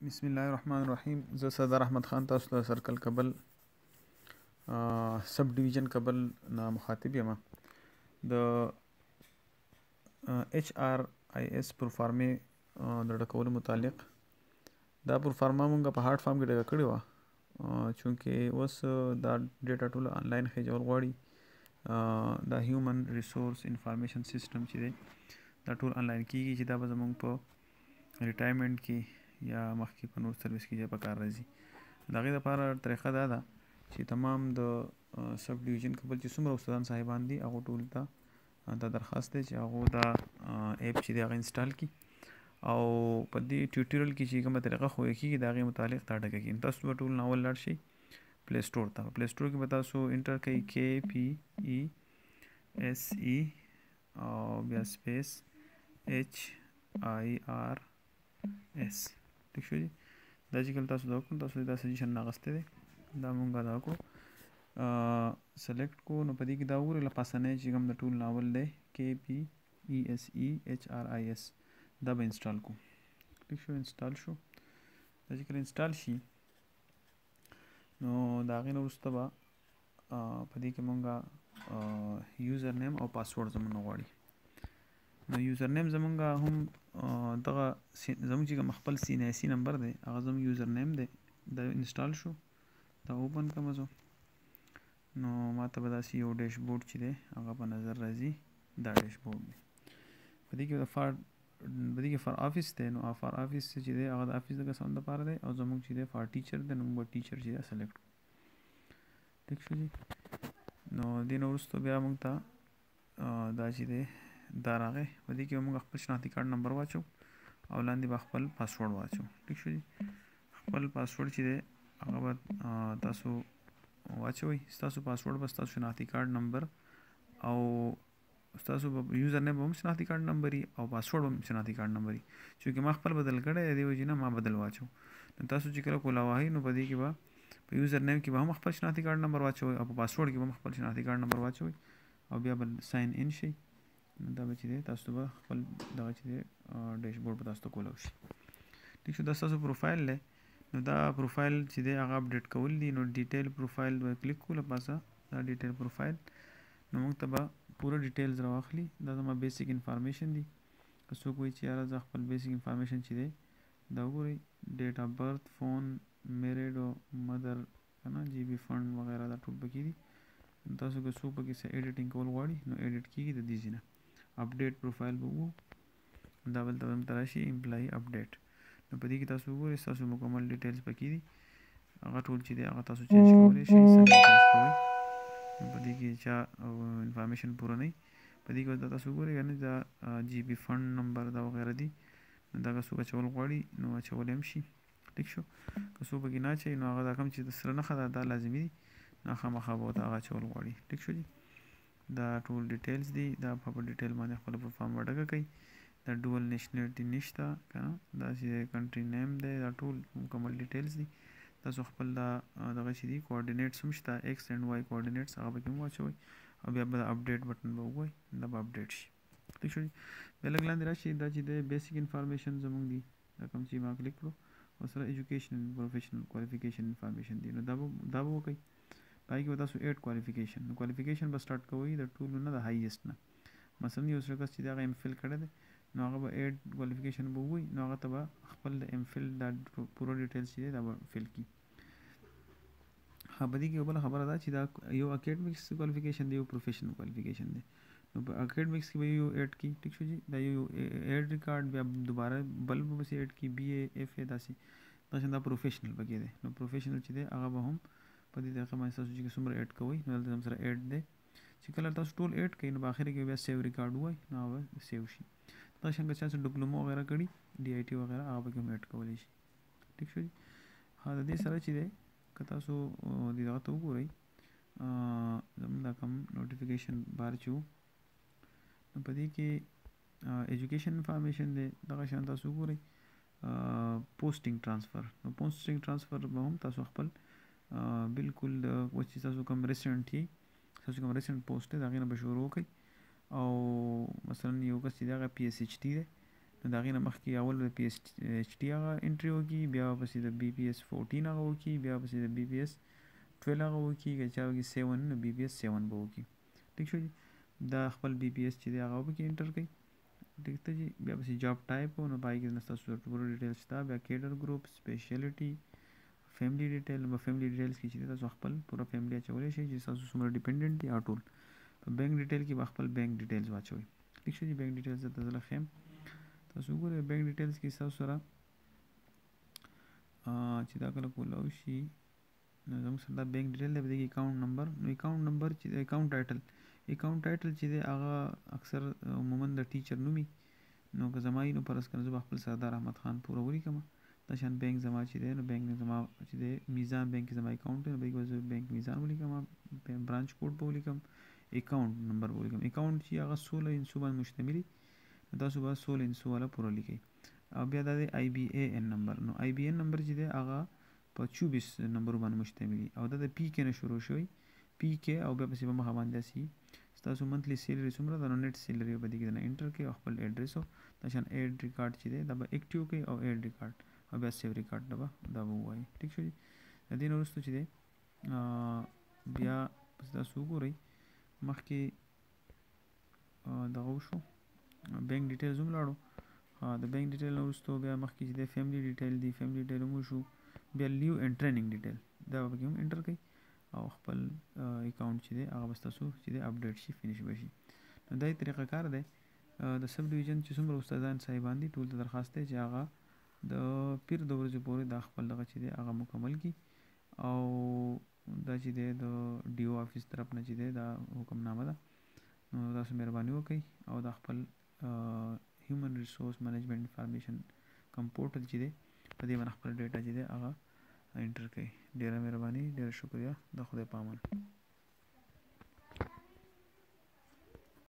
बिस्मिल्लाहिर्रहमानिर्रहीम। ज़ सरदार अहमद ख़ान तاسو ته सर्कल कबल सब डिवीजन कबल ना मुखातिब यमा د HRIS پرفارمې د ډکولو متعلق دا پرفارما مونږ په هارد فارم کې ډکه کړې وه، چونکې اوس دا ډیټا ټوله آنلاین خېجول غواړي. دا هیومن ریسورس انفارمیشن سیستم چې دی دا ټول آنلاین کیږي، چې دا به زمونږ په ریټایرمنټ کې یا مخکې په نور سرویس کې په کار راځي. د هغې دپاره طریقه دا ده چې تمام د سب ډیویژن کبل چې څومره استادان صاحبان دي هغو ټول ته دا درخواست دی چې هغو دا ایپ چې دی هغه انسټال کړي او په دې ټیوټوریل کې چې کومه طریقه ښوول کېږي د هغې متعلق دا ډکه کړي. تاسو به ټول ناول لاړ شئ پلی سټور ته. پلی سټور کې به تاسو انټر کوئ KPESE او بیا سپیس HIRS. ٹھیک شو جی. دا چې کله تاسو دا وکړو تاسو دا سجیشن راغستی دی، دا مونږ دا وکړو سلیکټ کو. نو په دې کې دا وګورئ له پاسنی چې کوم د ټول ناول دی KPESE HRIS دا به انسټال کو. ٹھیک شو، انسټال شو. دا چې کله انسټال شي نو د هغې نه وروسته به په دې کې مونږ یوزر نیم او پاسورډ زمونږ غواړي. نو یوزر نیم زمونږ هم دغه زمونږ چې کوم خپل CNIC نمبر دی هغه زمونږ یوزر نیم دی. دا انسټال شو، دا اوپن کوم زه. نو ماته به داسې یو ډیشبورډ چې دی هغه په نظر راځي، دا ډیشبورډ دی. په دې کې فار آفیس دی. نو فار آفیس چې دی هغه د آفیس د کسانو دپاره دی او زمونږ چې دی فار ټیچر دی. نو موږ به ټیچر چې دی سلیکټ کړو. ټیک شو جي. نو دې نه وروسته بیا موږ ته دا چې دی دا راغی. په دې کې به موږ خپل شناختی کارت نمبر واچو او لاندې به خپل پاسورډ واچو. ټیک شو جي. خپل پاسورډ چې دی هغه به تاسو واچوئ. ستاسو پاسورډ به ستاسو شناختی کارت نمبر او ستاسو به یوزر نیم به هم شناختی کارت نمبر وي او پاسورډ به هم شناختی کارت نمبر وي. چونکې ما خپل بدل کړی دی، دې وجې نه ما بدل واچو. نو تاسو چې کله کولا وهئ نو په دې کې به په یوزر نیم کې به هم خپل شناختی کارت نمبر واچوئ او په پاسورډ کې به هم خپل شناختی کارت نمبر واچوئ او بیا به ساین ان شئ. دا به چې دی تاسو به خپل دغه چې دی ډیشبورډ به تاسو ته کولی شي. ټیک شو. دا ستاسو پروفایل دی. نو دا پروفایل چې دی هغه اپډیټ کول دي. نو ډیټیل پروفایل به کلیک کړو. پاسه دا ډیټیل پروفایل نو موږ ته به پوره ډیټیلز راواخلي. دا زما بیسیک انفارمیشن دي. که څوک وایي چې یاره زه خپل بیسیک انفارمیشن چې دی دا وګورئ، ډیټ اف برث، فون، میریډ او مدر که نه GB فنډ وغیره دا ټول پکې دي. تاسو که څوک پکې څه ایډیټینګ کول غواړي نو ایډیټ کېږي د دې ځای نه. اپډیټ پروفایل به وو دا بل ته هم راشي امپلایي اپډیټ. نو په دې کې تاسو وګورئ ستاسو مکمل ډیټیلز پکې دي. هغه ټول چې دی هغه تاسو چینج کولی شئ. څنګه چینج کوئ په دې کې چا انفارمیشن پوره نه وي. په دې کې تاسو وګورئ که نه دا GB فنډ نمبر دا وغیره دي. نو دغه څوک اچول غواړي نو اچولی هم شي. ټیک شو. که څوک پکې نه اچوي نو هغه دا کوم چې د سره نښه ده دا لازمي دي، نو خامخا به ورته هغه اچول غواړي. ټیک شو جي. دا ټول ډیټیلز دي. دا په ډیټیل باندې خپل پرفارم ډکه کوي. دا ډول نیشنلټي نشته که نه، دا چې کنټري نیم دی، دا ټول مکمل ډیټیلز دي. تاسو خپل دا دغه چې دي کوارډینیټس هم شته، ایکس اینډ واي کوارډینیټس هغه پکې هم واچوئ او بیا به اپډیټ بټن به ووهئ دا به اپډیټ شي. ٹھیک شو جي. بیا لږ لاندې راشي. دا چې دی بیسیک انفارمیشن زمونږ دي، دا کوم چې ما کلیک کړو او سره ایجوکیشن پروفیشنل کوالیفیکیشن انفارمیشن دي. نو دا به وکئ. پای کې به تاسو ایډ کوالیفیکیشن، نو کوالیفیکیشن به سټارټ کوئ د ټولو نه د هاییسټ نه. مثلا یو څه کس چې د هغه ایم فل کړی دی نو هغه به ایډ کوالیفیکیشن به ووایي، نو هغه ته به خپل د ایم فل دا پوره ډیټیلز چې دی دا به فل کړي. په دې کې یو بله خبره ده چې دا یو اکیډمیکس کوالیفیکیشن دی، یو پروفیشنل کوالیفیکیشن دی. نو په اکیډمیکس کې به یو ایډ کړي. ټیک شو جي. دا یو ایډ ریکارډ بیا دوباره بل به پسې ایډ کړي BA FA داسې دا پروفیشنل پکې دی. نو پروفیشنل چې دی هغه به هم په دې طریقه باندې تاسو چې څومره ایډ کوئ نو دلته هم سره ایډ دی. چې کله تاسو ټول ایډ کوئ نو په اخر کې بیا سیو ریکارډ ووایي نو هغه سیو شي. دا څنګه چا چې ډپلوما وغیره کړي DIT وغیره هغه پکې هم ایډ کولی شي. ټیک شو جي. د دې سره چې دی که تاسو دغه ته وګورئ زموږ دا کوم نوټیفیکیشن بار چې وو نو په دې کې ایجوکیشن انفارمیشن دی. دغه شان تاسو وګورئ پوسټینګ ټرانسفر. نو پوسټینګ ټرانسفر به هم تاسو خپل بالکل چې تاسو کوم ریسنټ یې تاسو کوم ریسنټ پوسټ دی د هغې نه به شروع وکړئ. او مثلا یو کس چې دی هغه PSHT دی نو د هغې نه مخکې اول به پی ایچ ټي هغه انټري وکړي، بیا ورپسې د بي پی ایس 14 هغه وکړي، بیا ورپسې د بي پی ایس 12 هغه وکړي، که چا وکړي 7 نو بي پی ایس 7 به وکړي. ټیک شو جي. دا خپل بي پی ایس چې دی هغه پکې انټر کړئ. ټیک ته جي. بیا پسې جاب ټایپ نو پای کې ستاسو ټول ډیټیل شته. بیا کیډر ګروپ، سپیشلیټي، فیملی ډیټیل. په فیملی ډیټیلز کې چې تاسو خپل پوره فیملی اچولی شئ چې تاسو څومره ډیپینډنټ دي او ټول. په بینک ډیټیل کې به خپل بینک ډیټیلز واچوئ. ټیک شو جي. بینک ډیټیلز ته زه ښیم. تاسو وګورئ بینک ډیټیلز کې تاسو سره چې دا کله کولاو شي نو زموږ سره دا بینک ډیټیل دی، په دې کې اکاونټ نمبر. نو اکاونټ نمبر چې اکاونټ ټایټل چې دی هغه اکثر عموما د ټیچر نومي. نو که زما نو فرض کړه زه به خپل سردار احمد خان پوره ولیکم. دا شان بینک زما چې دی نو بینک زما چې دی میزان بینک زما اکاونټ دی، نو په دې کې زه بینک میزان ولیکم، برانچ کوډ به ولیکم، اکاونټ نمبر به ولیکم. اکاونټ چې هغه 16 انسو باندې مشتمل دی، تاسو به 16 انسو والا پوره لیکئ. او بیا دا دی آی بی ای ان نمبر. نو آی بی ای ان نمبر چې دی هغه په 24 نمبر باندې مشتمل دی، او دا د پی کې نه شروع شوی، پی کې او بیا پسې به مخه باندې سي تاسو منتلی سیلری څومره ده نو نیټ سیلری به دې کې نه انټر کړئ او خپل ایډریس او دا شان ایډ ریکارډ چې دی دا به ایکټیو کړئ او ایډ ریکارډ او بیا سیو ریکارډ دا به ووایي. ټیک شو. د دې نه وروسته چې دی بیا تاسو وګورئ مخکې دغه وشو بینک ډیټیلز هم لاړو. د بینک ډیټیل نه وروسته بیا مخکې چې دی فیملی ډیټیل دی، فیملی ډیټیل هم وشو. بیا لیو اینډ ټریننګ ډیټیل دا به پکې هم انټر کړئ او خپل اکاونټ چې دی هغه به ستاسو چې دی اپډیټ شي، فینش به شي. نو دا یې طریقه کار دی. د سب ډیویژن چې څومره استادان صاحبان دي ټول ته درخواست دی چې هغه د پیر د ورځې پورې دا خپل دغه چې دی هغه مکمل کړي، او دا چې دی د ډي او آفیس طرف نه چې دی دا حکمنامه ده. نو تاسو مهرباني وکړئ او دا خپل هیومن ریسورس منیجمنٹ انفارمیشن کم پورټل چې دی په دې باندې خپل ډیټا چې دی هغه انټر کړئ. ډیره مهرباني، ډیره شکریه. د خدای پامان.